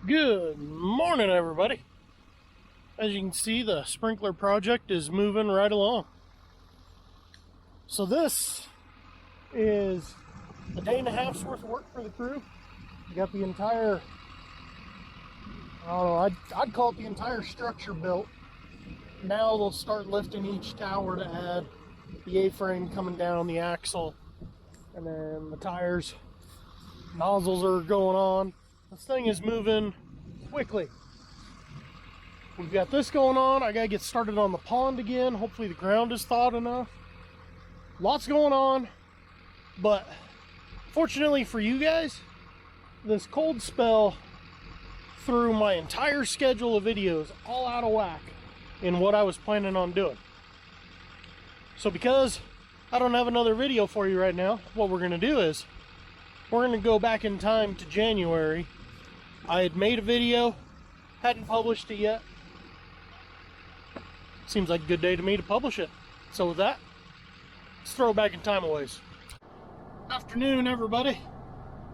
Good morning, everybody. As you can see, the sprinkler project is moving right along. So this is a day and a half's worth of work for the crew. We got the entire, I'd call it the entire structure built. Now they'll start lifting each tower to add the A-frame coming down, the axle, and then the tires. Nozzles are going on. This thing is moving quickly. We've got this going on. I gotta get started on the pond again. Hopefully the ground is thawed enough. Lots going on, but fortunately for you guys, this cold spell threw my entire schedule of videos all out of whack in what I was planning on doing. So because I don't have another video for you right now, what we're gonna do is we're gonna go back in time to January. I had made a video, hadn't published it yet. Seems like a good day to me to publish it. So with that, let's throw it back in time a ways. Afternoon, everybody.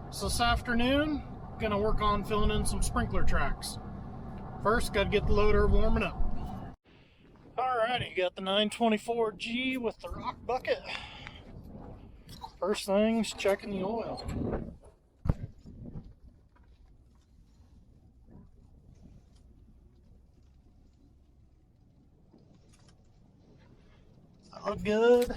So this afternoon, gonna work on filling in some sprinkler tracks. First, gotta get the loader warming up. Alrighty, got the 924G with the rock bucket. First thing's checking the oil. Look good.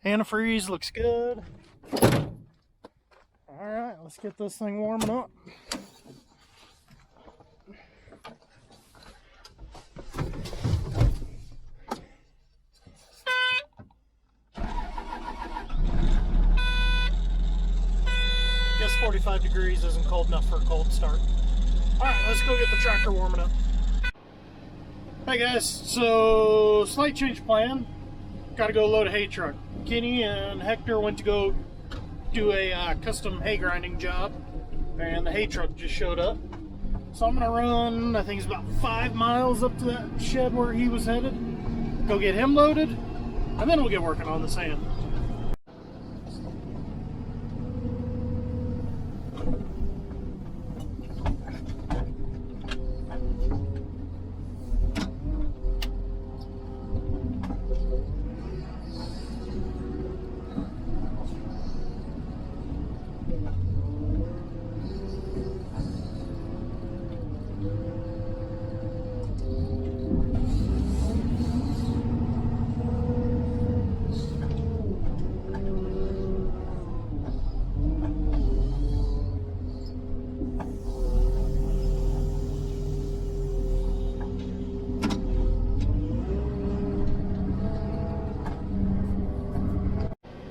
Antifreeze looks good. Alright, let's get this thing warming up. Guess 45 degrees isn't cold enough for a cold start. Alright, let's go get the tractor warming up. Hey guys, so slight change of plan. Gotta go load a hay truck. Kenny and Hector went to go do a custom hay grinding job, and the hay truck just showed up. So I'm gonna run, I think it's about 5 miles up to that shed where he was headed. Go get him loaded, and then we'll get working on the sand.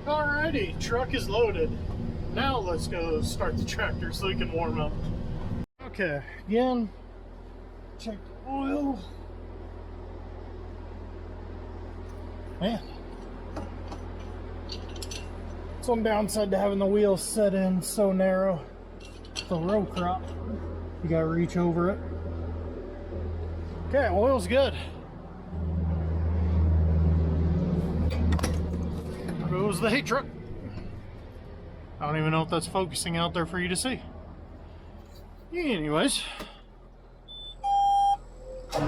Alrighty, truck is loaded. Now let's go start the tractor so we can warm up. Okay, again, check the oil. Man, it's one downside to having the wheels set in so narrow. The row crop, you gotta reach over it. Okay, oil's good. There goes the hay truck. I don't even know if that's focusing out there for you to see. Anyways. I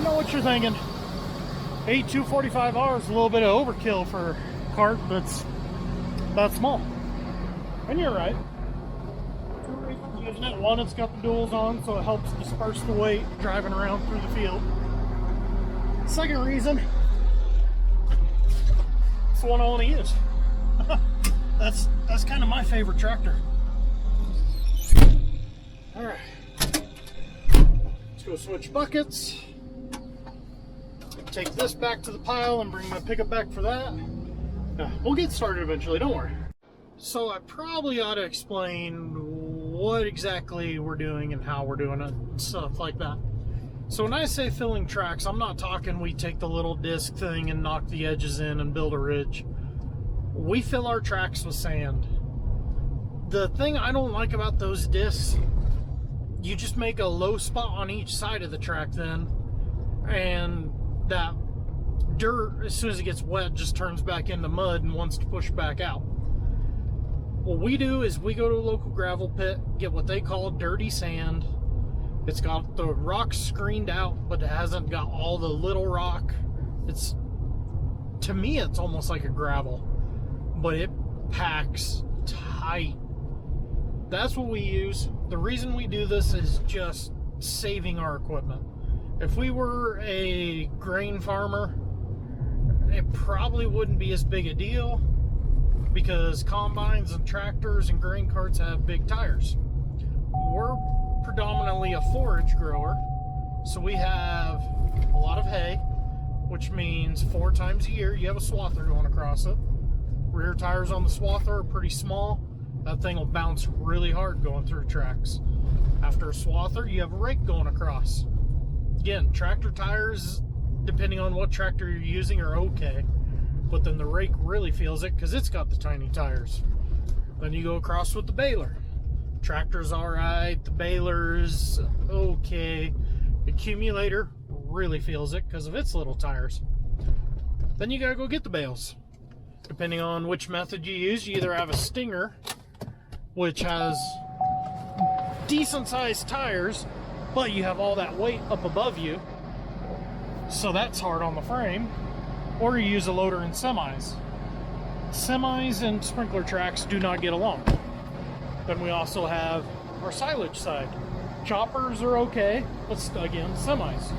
know what you're thinking. 8245R is a little bit of overkill for a cart that's that small. And you're right. Two reasons using it. One, it's got the duals on, so it helps disperse the weight driving around through the field. Second reason, it's the one I want to use. That's kind of my favorite tractor. Alright. Let's go switch buckets. Take this back to the pile and bring my pickup back for that. We'll get started eventually, don't worry. So I probably ought to explain what exactly we're doing and how we're doing it and stuff like that. So when I say filling tracks, I'm not talking we take the little disc thing and knock the edges in and build a ridge. We fill our tracks with sand. The thing I don't like about those discs, you just make a low spot on each side of the track then, and that dirt, as soon as it gets wet, just turns back into mud and wants to push back out. What we do is we go to a local gravel pit, get what they call dirty sand. It's got the rock screened out, but it hasn't got all the little rock. It's, to me, it's almost like a gravel, but it packs tight. That's what we use. The reason we do this is just saving our equipment. If we were a grain farmer, it probably wouldn't be as big a deal, because combines and tractors and grain carts have big tires. We're predominantly a forage grower, so we have a lot of hay, which means 4 times a year you have a swather going across it. Rear tires on the swather are pretty small. That thing will bounce really hard going through tracks. After a swather, you have a rake going across. Again, tractor tires, depending on what tractor you're using, are okay, but then the rake really feels it because it's got the tiny tires. Then you go across with the baler. Tractor's alright, the baler's okay. Accumulator really feels it because of its little tires. Then you gotta go get the bales. Depending on which method you use, you either have a Stinger, which has decent sized tires, but you have all that weight up above you, so that's hard on the frame, or you use a loader in semis. Semis and sprinkler tracks do not get along. Then we also have our silage side. Choppers are okay, but again, semis.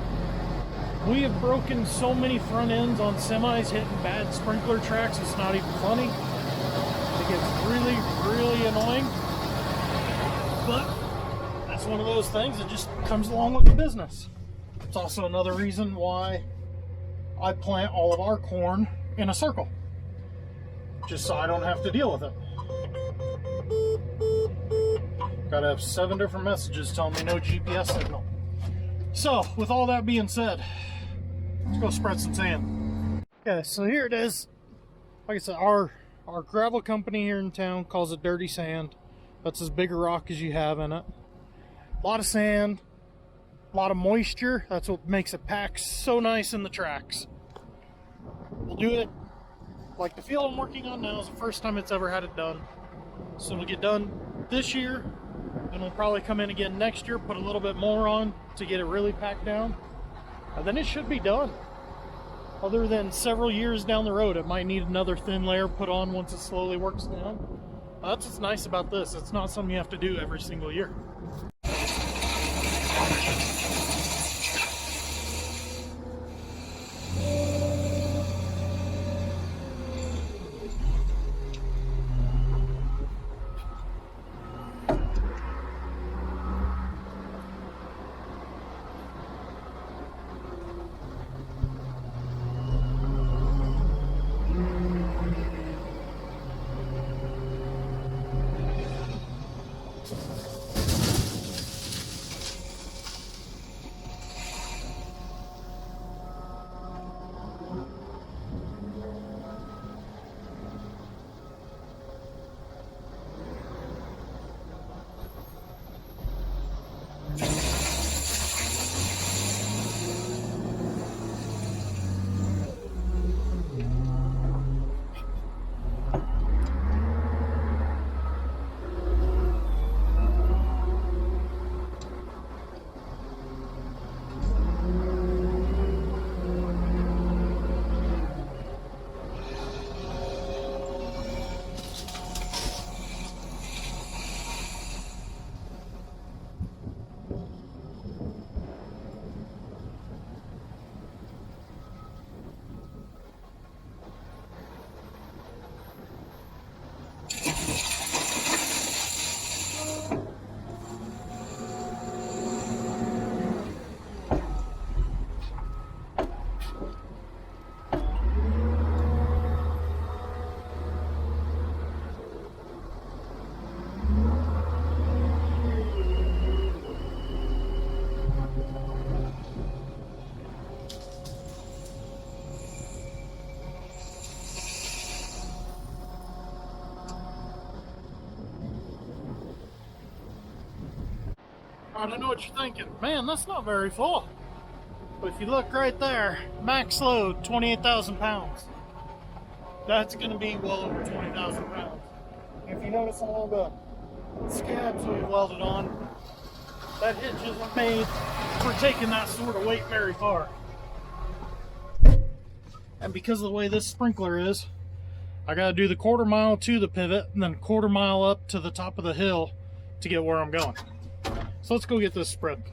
We have broken so many front ends on semis hitting bad sprinkler tracks, it's not even funny. It gets really, really annoying. But that's one of those things that just comes along with the business. It's also another reason why I plant all of our corn in a circle, just so I don't have to deal with it. Gotta have 7 different messages telling me no GPS signal. So, with all that being said, let's go spread some sand. Okay, so here it is. Like I said, our gravel company here in town calls it dirty sand. That's as big a rock as you have in it. A lot of sand, a lot of moisture. That's what makes it pack so nice in the tracks. We'll do it like the field I'm working on now is the first time it's ever had it done. So we'll get done this year, and we'll probably come in again next year, put a little bit more on to get it really packed down, and then it should be done. Other than several years down the road, it might need another thin layer put on once it slowly works down. That's what's nice about this. It's not something you have to do every single year. I know what you're thinking. Man, that's not very full. But if you look right there, max load, 28,000 pounds. That's going to be well over 20,000 pounds. If you notice all the scabs we've welded on, that hitch isn't made for taking that sort of weight very far. And because of the way this sprinkler is, I got to do the 1/4 mile to the pivot and then 1/4 mile up to the top of the hill to get where I'm going. So let's go get this spread.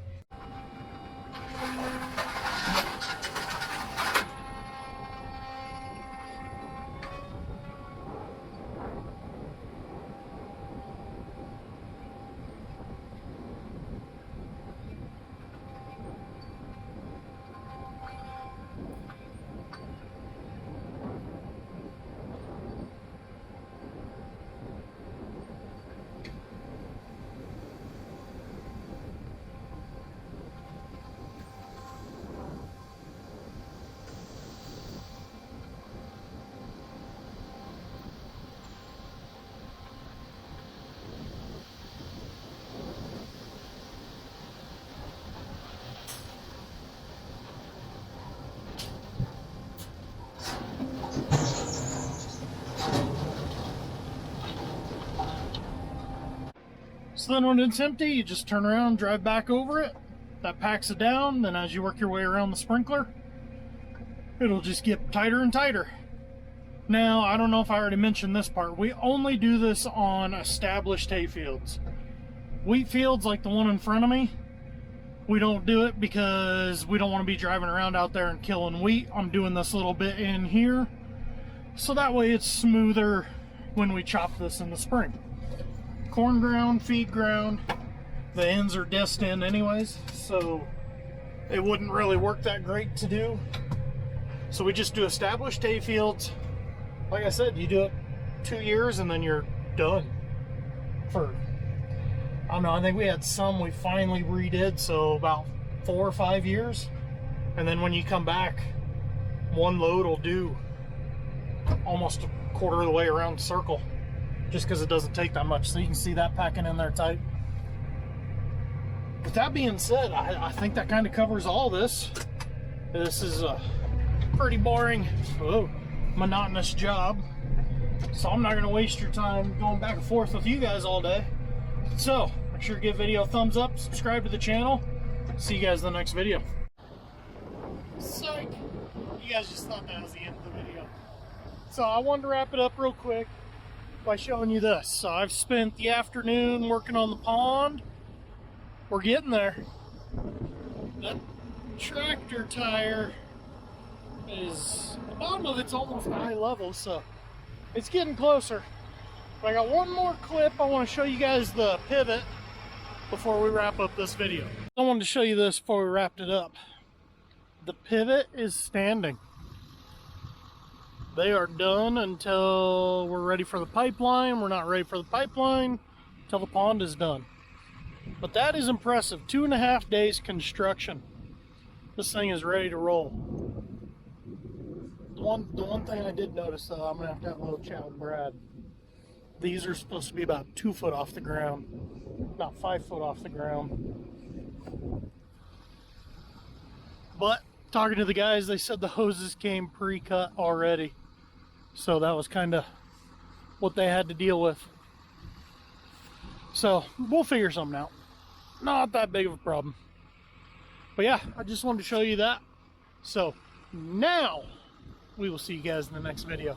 So then when it's empty, you just turn around, drive back over it. That packs it down. Then as you work your way around the sprinkler, it'll just get tighter and tighter. Now, I don't know if I already mentioned this part. We only do this on established hay fields. Wheat fields like the one in front of me, we don't do it because we don't want to be driving around out there and killing wheat. I'm doing this little bit in here, so that way it's smoother when we chop this in the spring. Corn ground, feed ground, the ends are destined anyways, so it wouldn't really work that great to do. So we just do established hay fields. Like I said, you do it 2 years and then you're done. For, I don't know, I think we had some we finally redid, so about 4 or 5 years. And then when you come back, one load will do almost a 1/4 of the way around the circle, just because it doesn't take that much. So you can see that packing in there tight. With that being said, I think that kind of covers all this. This is a pretty boring, monotonous job, so I'm not going to waste your time going back and forth with you guys all day. So make sure to give video a thumbs up, subscribe to the channel. See you guys in the next video. Psych! You guys just thought that was the end of the video. So I wanted to wrap it up real quick by showing you this. So I've spent the afternoon working on the pond. We're getting there. That tractor tire is, the bottom of it's almost eye level, so it's getting closer. But I got one more clip. I want to show you guys the pivot before we wrap up this video. I wanted to show you this before we wrapped it up. The pivot is standing. They are done until we're ready for the pipeline. We're not ready for the pipeline until the pond is done. But that is impressive. 2.5 days construction. This thing is ready to roll. The one thing I did notice, though, I'm going to have a little chat with Brad. These are supposed to be about 2 foot off the ground, not 5 foot off the ground. But talking to the guys, they said the hoses came pre-cut already. So that was kind of what they had to deal with. So we'll figure something out. Not that big of a problem. But yeah, I just wanted to show you that. So now we will see you guys in the next video.